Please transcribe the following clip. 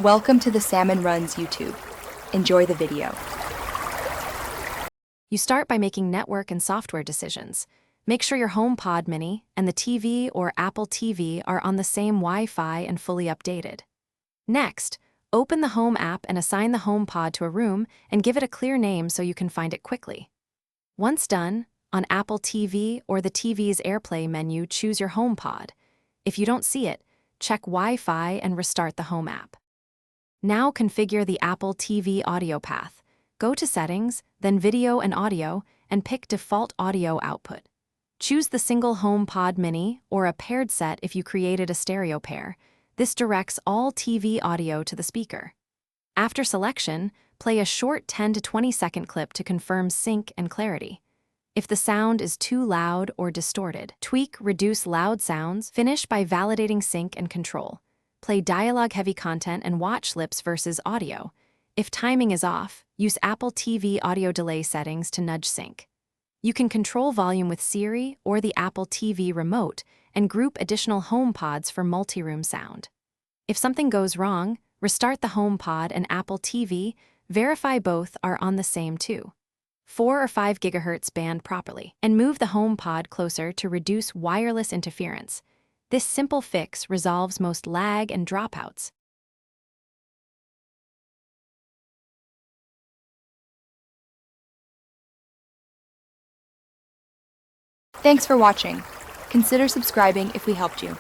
Welcome to the Salmon Runs YouTube. Enjoy the video. You start by making network and software decisions. Make sure your HomePod Mini and the TV or Apple TV are on the same Wi-Fi and fully updated. Next, open the Home app and assign the HomePod to a room and give it a clear name so you can find it quickly. Once done, on Apple TV or the TV's AirPlay menu, choose your HomePod. If you don't see it, check Wi-Fi and restart the Home app. Now configure the Apple TV audio path. Go to Settings, then Video and Audio, and pick Default Audio Output. Choose the single HomePod Mini or a paired set if you created a stereo pair. This directs all TV audio to the speaker. After selection, play a short 10 to 20 second clip to confirm sync and clarity. If the sound is too loud or distorted, reduce loud sounds. Finish by validating sync and control. Play dialogue-heavy content and watch lips versus audio. If timing is off, use Apple TV audio delay settings to nudge sync. You can control volume with Siri or the Apple TV remote and group additional HomePods for multi-room sound. If something goes wrong, restart the HomePod and Apple TV, verify both are on the same 4 or 5 GHz band properly, and move the HomePod closer to reduce wireless interference. This simple fix resolves most lag and dropouts. Thanks for watching. Consider subscribing if we helped you.